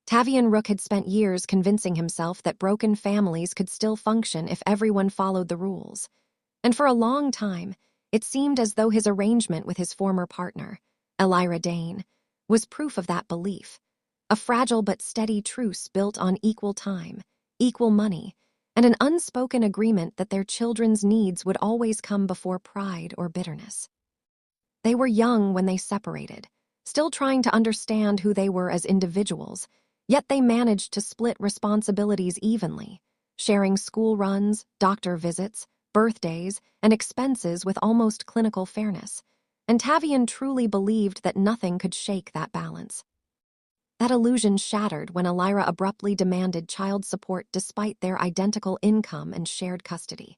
Tavian Rook had spent years convincing himself that broken families could still function if everyone followed the rules. And for a long time, it seemed as though his arrangement with his former partner, Elira Dane, was proof of that belief. A fragile but steady truce built on equal time, equal money, and an unspoken agreement that their children's needs would always come before pride or bitterness. They were young when they separated, still trying to understand who they were as individuals, yet they managed to split responsibilities evenly, sharing school runs, doctor visits, birthdays, and expenses with almost clinical fairness. And Tavian truly believed that nothing could shake that balance. That illusion shattered when Elira abruptly demanded child support despite their identical income and shared custody.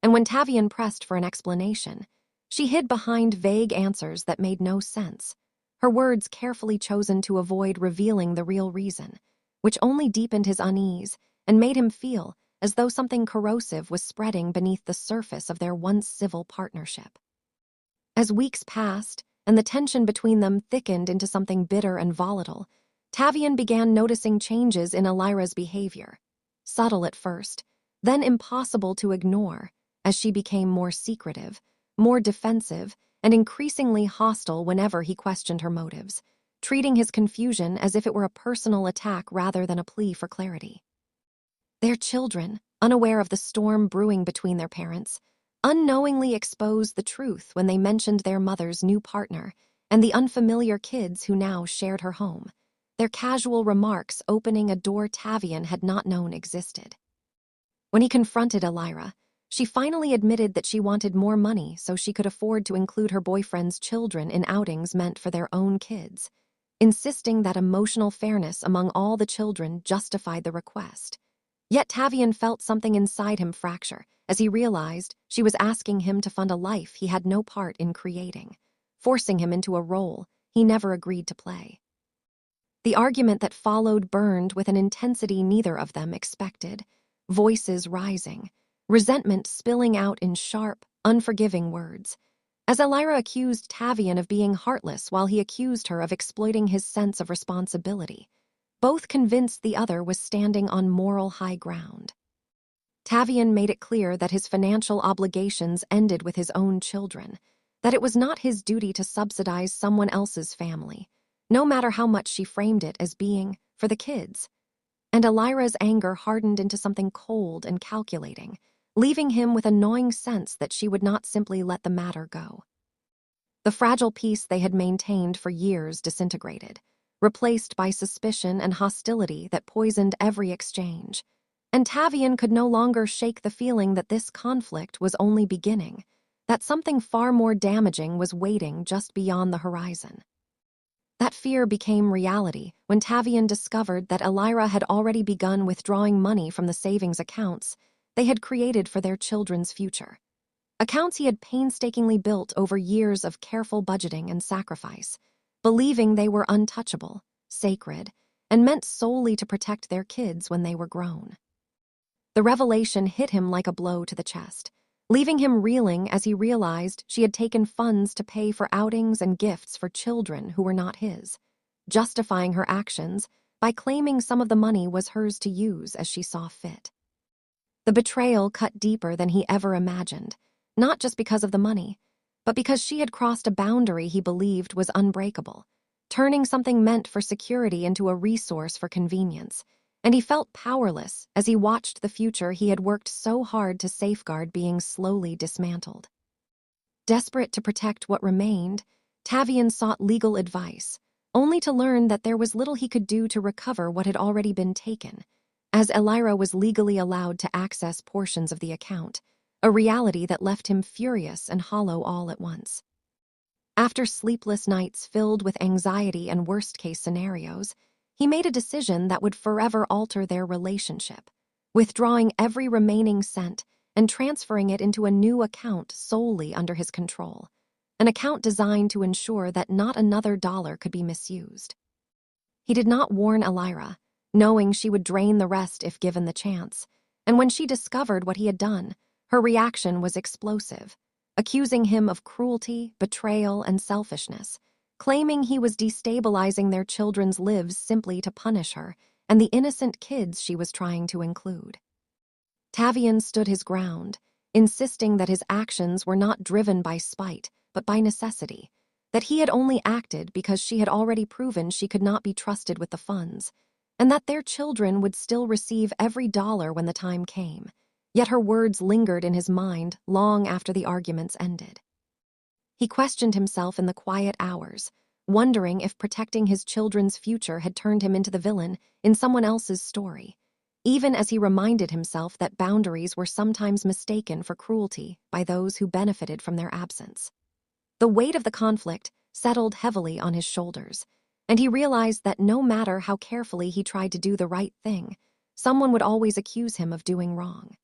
And when Tavian pressed for an explanation, she hid behind vague answers that made no sense, her words carefully chosen to avoid revealing the real reason, which only deepened his unease and made him feel as though something corrosive was spreading beneath the surface of their once civil partnership. As weeks passed and the tension between them thickened into something bitter and volatile, Tavian began noticing changes in Elira's behavior, subtle at first, then impossible to ignore, as she became more secretive, more defensive, and increasingly hostile whenever he questioned her motives, treating his confusion as if it were a personal attack rather than a plea for clarity. Their children, unaware of the storm brewing between their parents, unknowingly exposed the truth when they mentioned their mother's new partner and the unfamiliar kids who now shared her home, their casual remarks opening a door Tavian had not known existed. When he confronted Elira, she finally admitted that she wanted more money so she could afford to include her boyfriend's children in outings meant for their own kids, insisting that emotional fairness among all the children justified the request. Yet Tavian felt something inside him fracture as he realized she was asking him to fund a life he had no part in creating, forcing him into a role he never agreed to play. The argument that followed burned with an intensity neither of them expected, voices rising, resentment spilling out in sharp, unforgiving words, as Elira accused Tavian of being heartless while he accused her of exploiting his sense of responsibility, both convinced the other was standing on moral high ground. Tavian made it clear that his financial obligations ended with his own children, that it was not his duty to subsidize someone else's family, no matter how much she framed it as being for the kids. And Elira's anger hardened into something cold and calculating, leaving him with a gnawing sense that she would not simply let the matter go. The fragile peace they had maintained for years disintegrated, replaced by suspicion and hostility that poisoned every exchange. And Tavian could no longer shake the feeling that this conflict was only beginning, that something far more damaging was waiting just beyond the horizon. That fear became reality when Tavian discovered that Elira had already begun withdrawing money from the savings accounts they had created for their children's future. Accounts he had painstakingly built over years of careful budgeting and sacrifice, believing they were untouchable, sacred, and meant solely to protect their kids when they were grown. The revelation hit him like a blow to the chest, leaving him reeling as he realized she had taken funds to pay for outings and gifts for children who were not his, justifying her actions by claiming some of the money was hers to use as she saw fit. The betrayal cut deeper than he ever imagined, not just because of the money, but because she had crossed a boundary he believed was unbreakable, turning something meant for security into a resource for convenience, and he felt powerless as he watched the future he had worked so hard to safeguard being slowly dismantled. Desperate to protect what remained, Tavian sought legal advice, only to learn that there was little he could do to recover what had already been taken, as Elira was legally allowed to access portions of the account, a reality that left him furious and hollow all at once. After sleepless nights filled with anxiety and worst-case scenarios, he made a decision that would forever alter their relationship, withdrawing every remaining cent and transferring it into a new account solely under his control, an account designed to ensure that not another dollar could be misused. He did not warn Elira, knowing she would drain the rest if given the chance, and when she discovered what he had done, her reaction was explosive, accusing him of cruelty, betrayal, and selfishness, claiming he was destabilizing their children's lives simply to punish her and the innocent kids she was trying to include. Tavian stood his ground, insisting that his actions were not driven by spite, but by necessity, that he had only acted because she had already proven she could not be trusted with the funds, and that their children would still receive every dollar when the time came. Yet her words lingered in his mind long after the arguments ended. He questioned himself in the quiet hours, wondering if protecting his children's future had turned him into the villain in someone else's story, even as he reminded himself that boundaries were sometimes mistaken for cruelty by those who benefited from their absence. The weight of the conflict settled heavily on his shoulders, and he realized that no matter how carefully he tried to do the right thing, someone would always accuse him of doing wrong.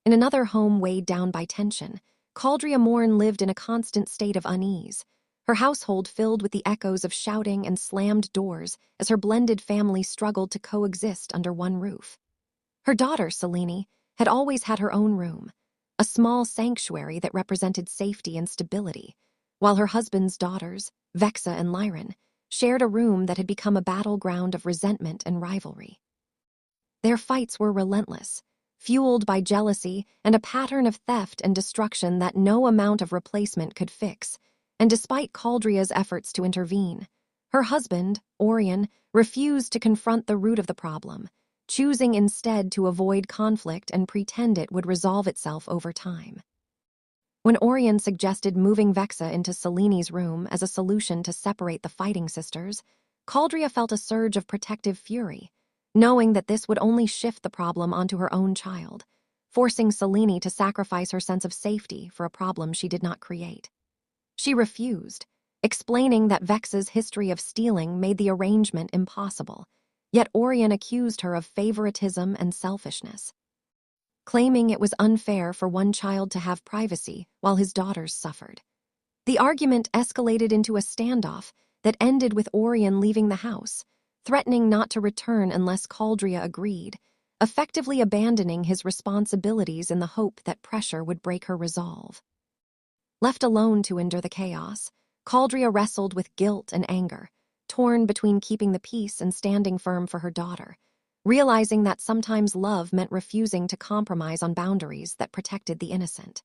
In another home weighed down by tension, Caldria Morn lived in a constant state of unease, her household filled with the echoes of shouting and slammed doors as her blended family struggled to coexist under one roof. Her daughter, Selene, had always had her own room, a small sanctuary that represented safety and stability, while her husband's daughters, Vexa and Lyran, shared a room that had become a battleground of resentment and rivalry. Their fights were relentless, fueled by jealousy and a pattern of theft and destruction that no amount of replacement could fix, and despite Caldria's efforts to intervene, her husband, Orion, refused to confront the root of the problem, choosing instead to avoid conflict and pretend it would resolve itself over time. When Orion suggested moving Vexa into Selene's room as a solution to separate the fighting sisters, Caldria felt a surge of protective fury, knowing that this would only shift the problem onto her own child, forcing Selene to sacrifice her sense of safety for a problem she did not create. She refused, explaining that Vexa's history of stealing made the arrangement impossible, yet Orion accused her of favoritism and selfishness, claiming it was unfair for one child to have privacy while his daughters suffered. The argument escalated into a standoff that ended with Orion leaving the house, threatening not to return unless Caldria agreed, effectively abandoning his responsibilities in the hope that pressure would break her resolve. Left alone to endure the chaos, Caldria wrestled with guilt and anger, torn between keeping the peace and standing firm for her daughter, realizing that sometimes love meant refusing to compromise on boundaries that protected the innocent.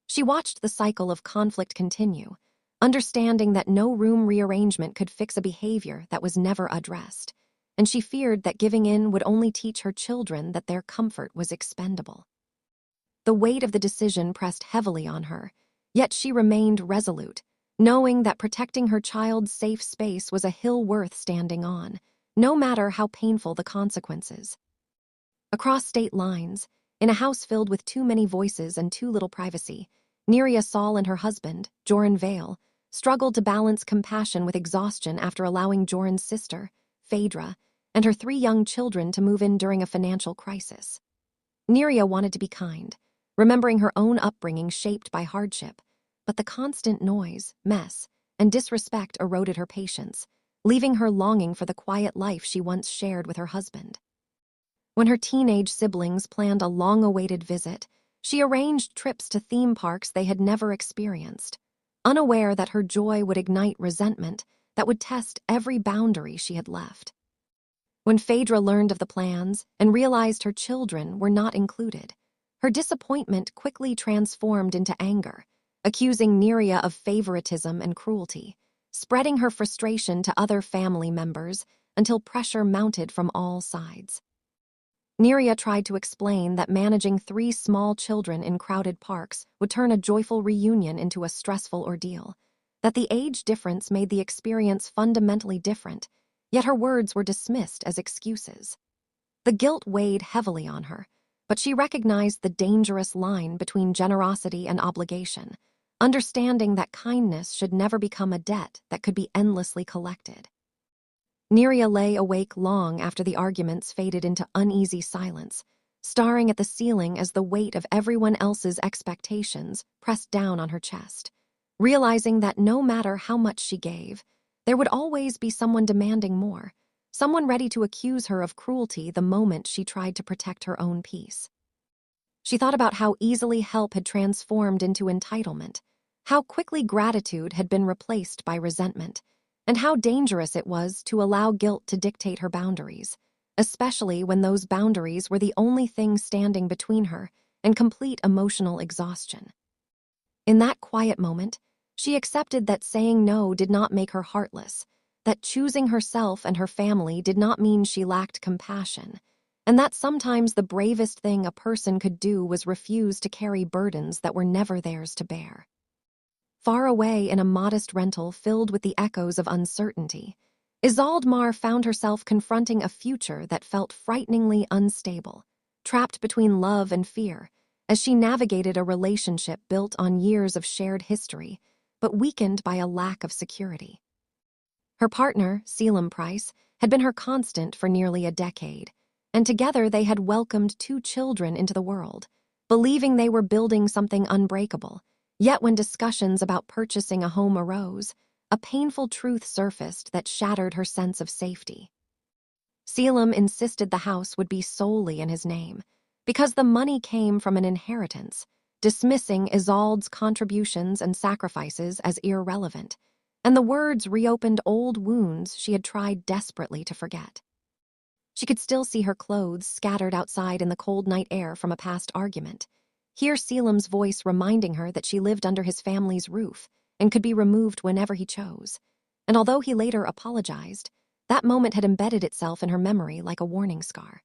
She watched the cycle of conflict continue, understanding that no room rearrangement could fix a behavior that was never addressed, and she feared that giving in would only teach her children that their comfort was expendable. The weight of the decision pressed heavily on her, yet she remained resolute, knowing that protecting her child's safe space was a hill worth standing on, no matter how painful the consequences. Across state lines, in a house filled with too many voices and too little privacy, Neria Saul and her husband, Joran Vale, struggled to balance compassion with exhaustion after allowing Joran's sister, Phaedra, and her 3 young children to move in during a financial crisis. Neria wanted to be kind, remembering her own upbringing shaped by hardship, but the constant noise, mess, and disrespect eroded her patience, leaving her longing for the quiet life she once shared with her husband. When her teenage siblings planned a long-awaited visit, she arranged trips to theme parks they had never experienced, unaware that her joy would ignite resentment that would test every boundary she had left. When Phaedra learned of the plans and realized her children were not included, her disappointment quickly transformed into anger, accusing Neria of favoritism and cruelty, spreading her frustration to other family members until pressure mounted from all sides. Neria tried to explain that managing 3 small children in crowded parks would turn a joyful reunion into a stressful ordeal, that the age difference made the experience fundamentally different, yet her words were dismissed as excuses. The guilt weighed heavily on her, but she recognized the dangerous line between generosity and obligation, understanding that kindness should never become a debt that could be endlessly collected. Neria lay awake long after the arguments faded into uneasy silence, staring at the ceiling as the weight of everyone else's expectations pressed down on her chest, realizing that no matter how much she gave, there would always be someone demanding more, someone ready to accuse her of cruelty the moment she tried to protect her own peace. She thought about how easily help had transformed into entitlement, how quickly gratitude had been replaced by resentment, and how dangerous it was to allow guilt to dictate her boundaries, especially when those boundaries were the only thing standing between her and complete emotional exhaustion. In that quiet moment, she accepted that saying no did not make her heartless, that choosing herself and her family did not mean she lacked compassion, and that sometimes the bravest thing a person could do was refuse to carry burdens that were never theirs to bear. Far away in a modest rental filled with the echoes of uncertainty, Isaldmar found herself confronting a future that felt frighteningly unstable, trapped between love and fear, as she navigated a relationship built on years of shared history, but weakened by a lack of security. Her partner, Selim Price, had been her constant for nearly a decade, and together they had welcomed 2 children into the world, believing they were building something unbreakable. Yet when discussions about purchasing a home arose, a painful truth surfaced that shattered her sense of safety. Selim insisted the house would be solely in his name, because the money came from an inheritance, dismissing Isald's contributions and sacrifices as irrelevant, and the words reopened old wounds she had tried desperately to forget. She could still see her clothes scattered outside in the cold night air from a past argument, hear Selim's voice reminding her that she lived under his family's roof and could be removed whenever he chose. And although he later apologized, that moment had embedded itself in her memory like a warning scar.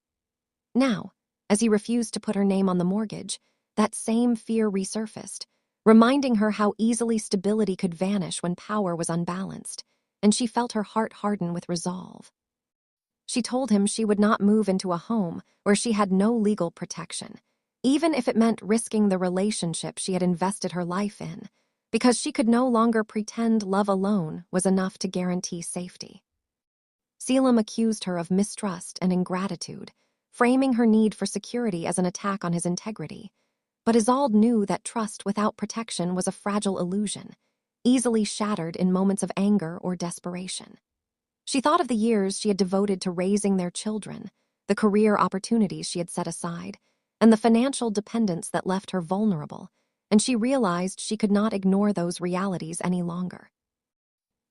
Now, as he refused to put her name on the mortgage, that same fear resurfaced, reminding her how easily stability could vanish when power was unbalanced, and she felt her heart harden with resolve. She told him she would not move into a home where she had no legal protection, even if it meant risking the relationship she had invested her life in, because she could no longer pretend love alone was enough to guarantee safety. Selim accused her of mistrust and ingratitude, framing her need for security as an attack on his integrity. But Isald knew that trust without protection was a fragile illusion, easily shattered in moments of anger or desperation. She thought of the years she had devoted to raising their children, the career opportunities she had set aside, and the financial dependence that left her vulnerable, and she realized she could not ignore those realities any longer.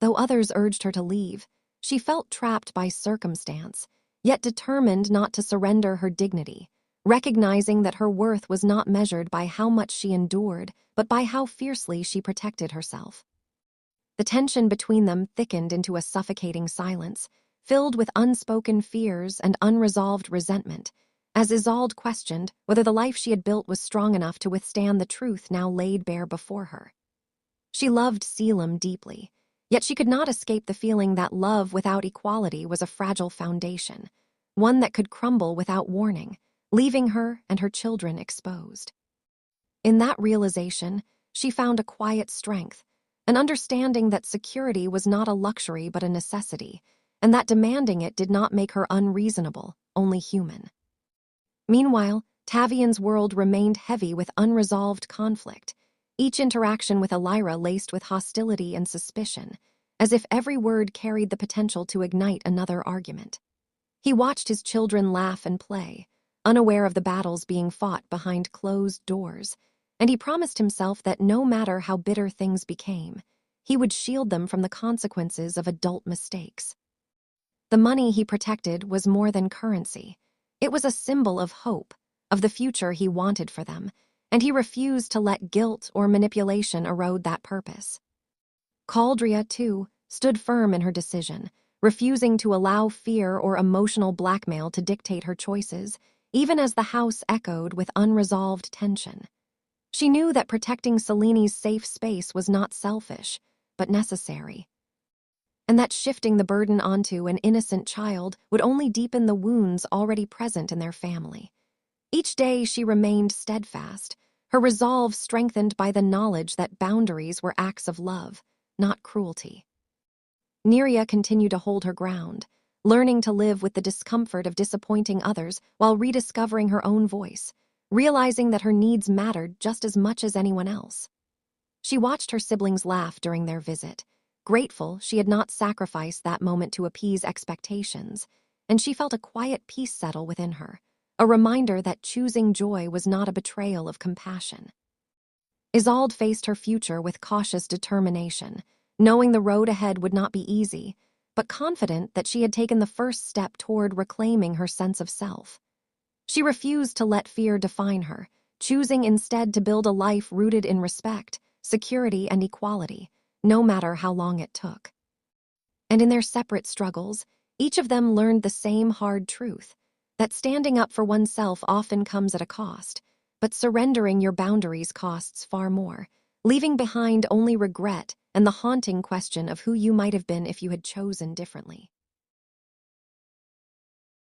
Though others urged her to leave, she felt trapped by circumstance, yet determined not to surrender her dignity, recognizing that her worth was not measured by how much she endured, but by how fiercely she protected herself. The tension between them thickened into a suffocating silence, filled with unspoken fears and unresolved resentment, as Isald questioned whether the life she had built was strong enough to withstand the truth now laid bare before her. She loved Selim deeply, yet she could not escape the feeling that love without equality was a fragile foundation, one that could crumble without warning, leaving her and her children exposed. In that realization, she found a quiet strength, an understanding that security was not a luxury but a necessity, and that demanding it did not make her unreasonable, only human. Meanwhile, Tavian's world remained heavy with unresolved conflict, each interaction with Elira laced with hostility and suspicion, as if every word carried the potential to ignite another argument. He watched his children laugh and play, unaware of the battles being fought behind closed doors, and he promised himself that no matter how bitter things became, he would shield them from the consequences of adult mistakes. The money he protected was more than currency. It was a symbol of hope, of the future he wanted for them, and he refused to let guilt or manipulation erode that purpose. Caldria, too, stood firm in her decision, refusing to allow fear or emotional blackmail to dictate her choices, even as the house echoed with unresolved tension. She knew that protecting Seleni's safe space was not selfish, but necessary, and that shifting the burden onto an innocent child would only deepen the wounds already present in their family. Each day she remained steadfast, her resolve strengthened by the knowledge that boundaries were acts of love, not cruelty. Neria continued to hold her ground, learning to live with the discomfort of disappointing others while rediscovering her own voice, realizing that her needs mattered just as much as anyone else. She watched her siblings laugh during their visit, grateful she had not sacrificed that moment to appease expectations, and she felt a quiet peace settle within her, a reminder that choosing joy was not a betrayal of compassion. Isolde faced her future with cautious determination, knowing the road ahead would not be easy, but confident that she had taken the first step toward reclaiming her sense of self. She refused to let fear define her, choosing instead to build a life rooted in respect, security, and equality, no matter how long it took. And in their separate struggles, each of them learned the same hard truth, that standing up for oneself often comes at a cost, but surrendering your boundaries costs far more, leaving behind only regret and the haunting question of who you might have been if you had chosen differently.